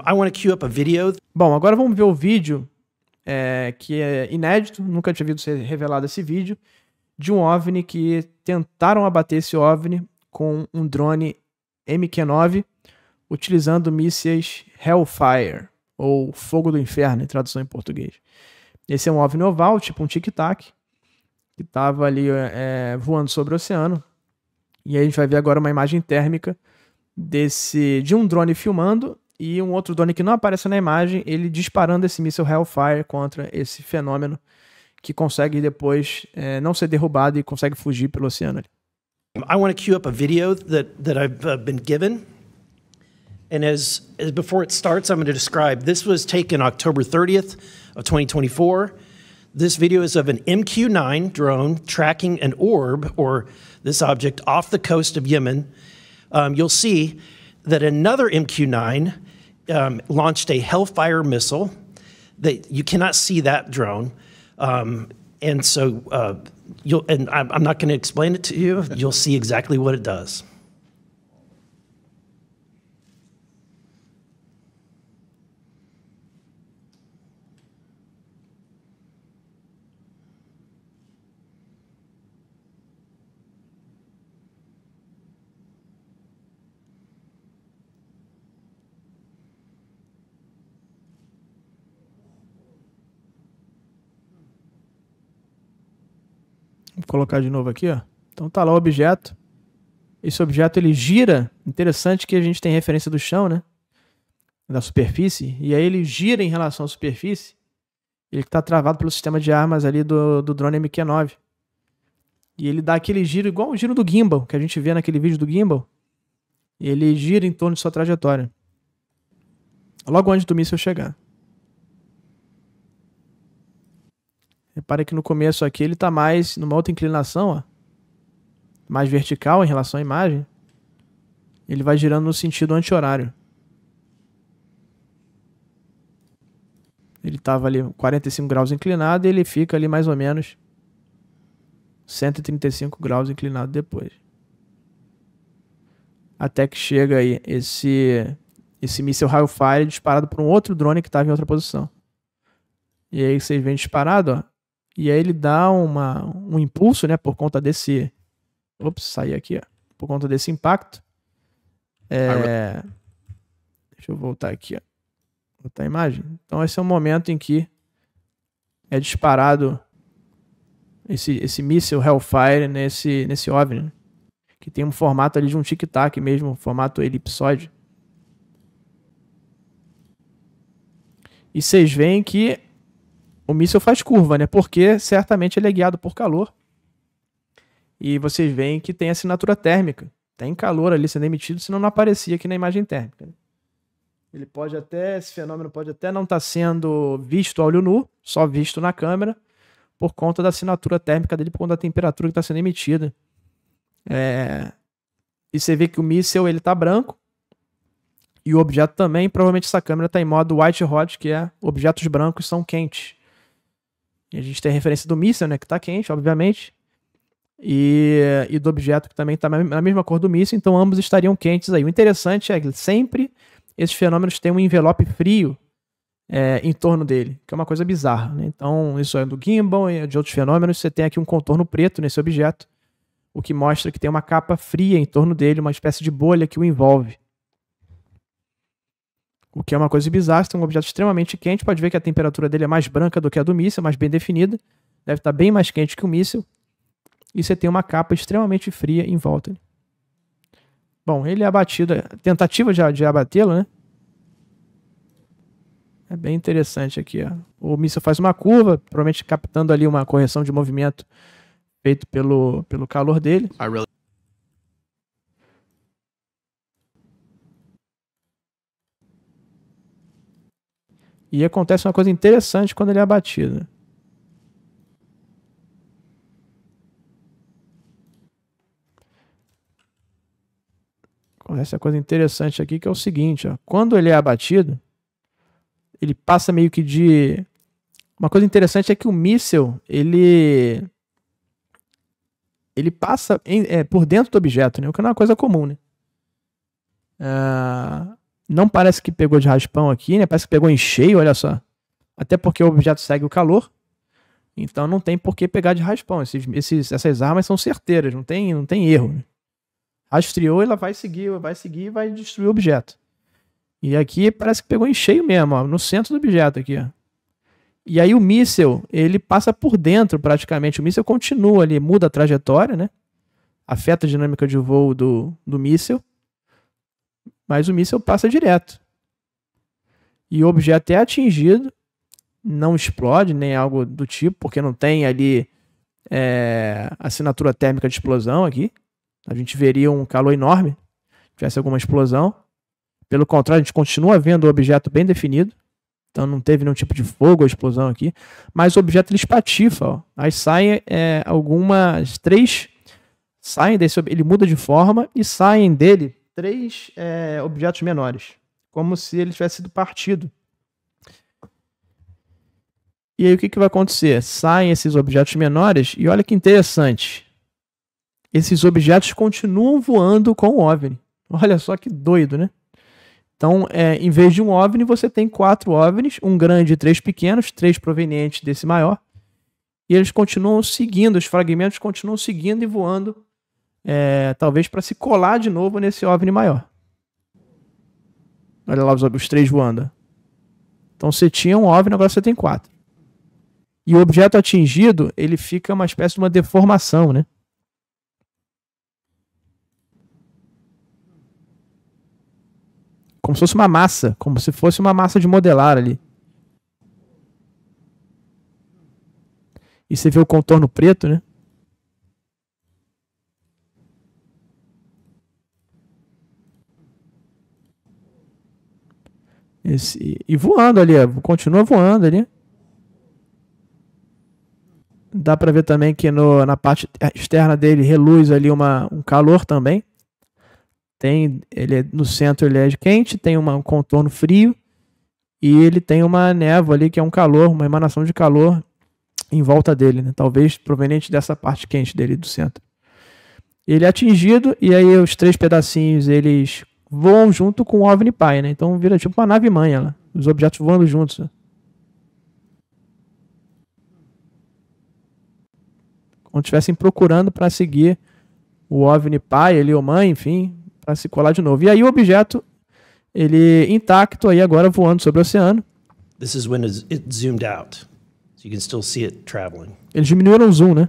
I want to queue up a video. Bom, agora vamos ver o vídeo que é inédito, nunca tinha visto ser revelado esse vídeo, de um OVNI que tentaram abater esse OVNI com um drone MQ-9 utilizando mísseis Hellfire, ou Fogo do Inferno, em tradução em português. Esse é um OVNI oval, tipo um tic-tac, que estava ali voando sobre o oceano. E aí a gente vai ver agora uma imagem térmica de um drone filmando e um outro drone que não aparece na imagem, ele disparando esse míssil Hellfire contra esse fenômeno que consegue depois não ser derrubado e consegue fugir pelo oceano. I want to queue up a video that I've been given. And as before it starts, I'm going to describe. This was taken October 30th of 2024. This video is of an MQ-9 drone tracking an orb, or this object, off the coast of Yemen. You'll see that another MQ-9 launched a Hellfire missile. That you cannot see that drone, and so I'm not going to explain it to you. You'll see exactly what it does. Vou colocar de novo aqui, ó. Então tá lá o objeto. Esse objeto ele gira. Interessante que a gente tem referência do chão, né? Da superfície. E aí ele gira em relação à superfície. Ele está travado pelo sistema de armas ali do drone MQ-9. E ele dá aquele giro igual o giro do gimbal, que a gente vê naquele vídeo do gimbal. Ele gira em torno de sua trajetória. Logo antes do míssil chegar. Repare que no começo aqui ele está mais numa outra inclinação, ó, mais vertical em relação à imagem. Ele vai girando no sentido anti-horário. Ele estava ali 45 graus inclinado e ele fica ali mais ou menos 135 graus inclinado depois. Até que chega aí esse míssil Hellfire disparado por um outro drone que estava em outra posição. E aí vocês veem disparado, ó. E aí ele dá um impulso, né, por conta desse... Ops, saí aqui, ó. Por conta desse impacto. Deixa eu voltar aqui, ó. Voltar a imagem. Então esse é o momento em que é disparado esse míssil Hellfire nesse OVNI, né, que tem um formato ali de um tic-tac mesmo, formato elipsoide. E vocês veem que o míssil faz curva, né? Porque certamente ele é guiado por calor. E vocês veem que tem assinatura térmica. Tem calor ali sendo emitido, senão não aparecia aqui na imagem térmica. Esse fenômeno pode até não estar sendo visto a olho nu, só visto na câmera, por conta da assinatura térmica dele, por conta da temperatura que está sendo emitida. E você vê que o míssil ele está branco. E o objeto também, provavelmente essa câmera está em modo white hot, que é objetos brancos são quentes. E a gente tem a referência do míssil, né, que está quente, obviamente, e do objeto que também está na mesma cor do míssil, então ambos estariam quentes aí. O interessante é que sempre esses fenômenos têm um envelope frio em torno dele, que é uma coisa bizarra, né? Então isso é do gimbal e de outros fenômenos, você tem aqui um contorno preto nesse objeto, o que mostra que tem uma capa fria em torno dele, uma espécie de bolha que o envolve. O que é uma coisa bizarra, você tem um objeto extremamente quente, pode ver que a temperatura dele é mais branca do que a do míssil, mais bem definida, deve estar bem mais quente que o míssil, e você tem uma capa extremamente fria em volta. Bom, ele é abatido, tentativa de abatê-lo, né? É bem interessante aqui, ó. O míssil faz uma curva, provavelmente captando ali uma correção de movimento feito pelo calor dele. E acontece uma coisa interessante quando ele é abatido. Acontece uma coisa interessante aqui, que é o seguinte, ó. Quando ele é abatido, ele passa meio que de... Uma coisa interessante é que o míssil, ele passa por dentro do objeto, né? O que não é uma coisa comum, né? Não parece que pegou de raspão aqui, né? Parece que pegou em cheio, olha só. Até porque o objeto segue o calor. Então não tem por que pegar de raspão. Essas armas são certeiras, não tem erro. Né? Rastreou, ela vai seguir e vai destruir o objeto. E aqui parece que pegou em cheio mesmo, ó, no centro do objeto aqui, ó. E aí o míssil, ele passa por dentro praticamente. O míssil continua ali, muda a trajetória, né? Afeta a dinâmica de voo do míssil. Mas o míssil passa direto. E o objeto é atingido, não explode, nem algo do tipo, porque não tem ali assinatura térmica de explosão aqui. A gente veria um calor enorme se tivesse alguma explosão. Pelo contrário, a gente continua vendo o objeto bem definido. Então não teve nenhum tipo de fogo ou explosão aqui. Mas o objeto ele espatifa. Ó. Aí saem algumas 3... Saem desse, ele muda de forma e saem dele 3 objetos menores. Como se ele tivesse sido partido. E aí o que vai acontecer? Saem esses objetos menores e olha que interessante. Esses objetos continuam voando com o OVNI. Olha só que doido, né? Então, em vez de um OVNI, você tem 4 OVNIs, um grande e 3 pequenos, 3 provenientes desse maior. E eles continuam seguindo, os fragmentos continuam seguindo e voando, talvez para se colar de novo nesse OVNI maior. Olha lá os 3 voando. Então você tinha um OVNI, agora você tem 4. E o objeto atingido, ele fica uma espécie de uma deformação, né? Como se fosse uma massa, como se fosse uma massa de modelar ali. E você vê o contorno preto, né? E voando ali, continua voando ali. Dá para ver também que na parte externa dele reluz ali um calor também. No centro ele é quente, tem um contorno frio e ele tem uma névoa ali que é um calor, uma emanação de calor em volta dele, né? Talvez proveniente dessa parte quente dele do centro. Ele é atingido e aí os 3 pedacinhos eles voam junto com o OVNI pai, né? Então vira tipo uma nave mãe, lá. Os objetos voando juntos. Né? Como estivessem procurando para seguir o OVNI pai, ele ou mãe, enfim, para se colar de novo. E aí o objeto, ele intacto aí agora voando sobre o oceano. This is when it zoomed out, so you can still see it traveling. Eles diminuíram o zoom, né?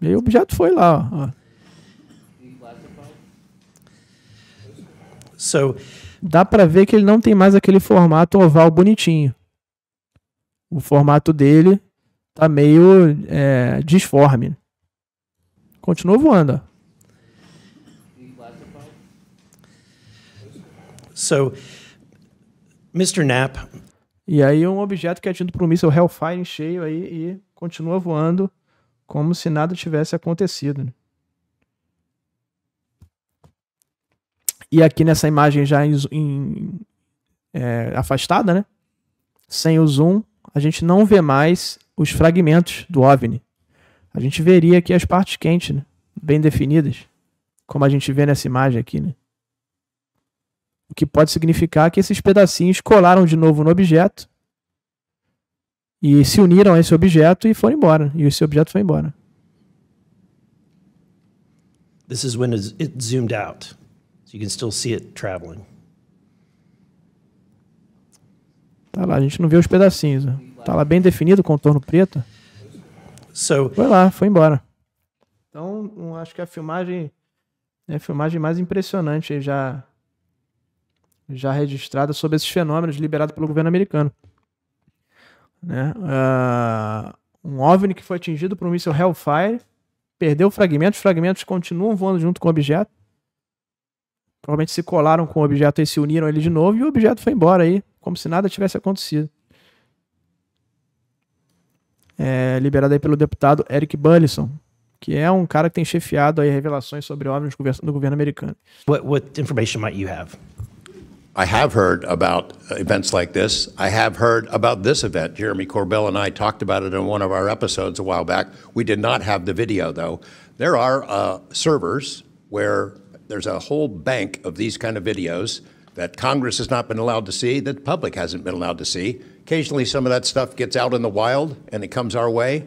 E aí o objeto foi lá, ó. So, dá para ver que ele não tem mais aquele formato oval bonitinho. O formato dele tá meio disforme. Continua voando, ó. So, Mr. Knapp. E aí um objeto que é tido por um míssil Hellfire em cheio aí e continua voando como se nada tivesse acontecido. Né? E aqui nessa imagem já afastada, né? Sem o zoom, a gente não vê mais os fragmentos do OVNI. A gente veria aqui as partes quentes, né? Bem definidas, como a gente vê nessa imagem aqui, né? O que pode significar que esses pedacinhos colaram de novo no objeto e se uniram a esse objeto e foram embora. E esse objeto foi embora. This is when it zoomed out, so you can still see it traveling. Tá lá, a gente não vê os pedacinhos. Ó. Tá lá bem definido, o contorno preto. So, foi lá, foi embora. Então, acho que a filmagem é a filmagem mais impressionante já registrada sobre esses fenômenos liberados pelo governo americano. Né? Um OVNI que foi atingido por um míssil Hellfire, perdeu fragmentos, os fragmentos continuam voando junto com o objeto. Provavelmente se colaram com o objeto e se uniram ele de novo e o objeto foi embora aí, como se nada tivesse acontecido. Liberado aí pelo deputado Eric Burlison, que é um cara que tem chefiado aí revelações sobre OVNIs do governo americano. What information might you have? I have heard about events like this. I have heard about this event. Jeremy Corbell and I talked about it in one of our episodes a while back. We did not have the video, though. There are servers where there's a whole bank of these kind of videos that Congress has not been allowed to see, that the public hasn't been allowed to see. Occasionally, some of that stuff gets out in the wild and it comes our way.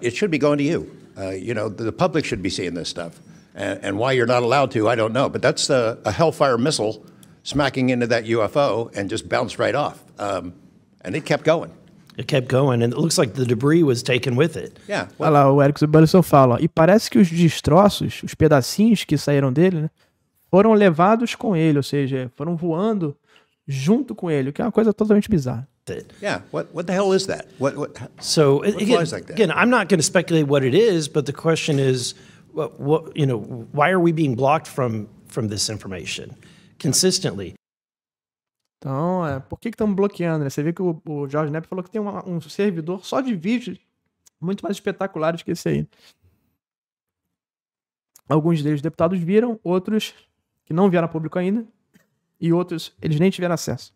It should be going to you. You know, the public should be seeing this stuff. And why you're not allowed to, I don't know. But that's a Hellfire missile smacking into that UFO and just bounced right off. And it kept going. It kept going, and it looks like the debris was taken with it. Yeah. Olha lá, o Eric Zubalison fala, ó, e parece que os destroços, os pedacinhos que saíram dele, né, foram levados com ele, ou seja, foram voando junto com ele, o que é uma coisa totalmente bizarra. Yeah. What the hell is that? So flies like that? again, I'm not going to speculate what it is, but the question is, what you know, why are we being blocked from this information consistently? Então, por que estamos bloqueando, né? Você vê que o Jorge Nep falou que tem um servidor só de vídeos muito mais espetaculares que esse aí. Alguns deles deputados viram, outros que não vieram a público ainda, e outros eles nem tiveram acesso.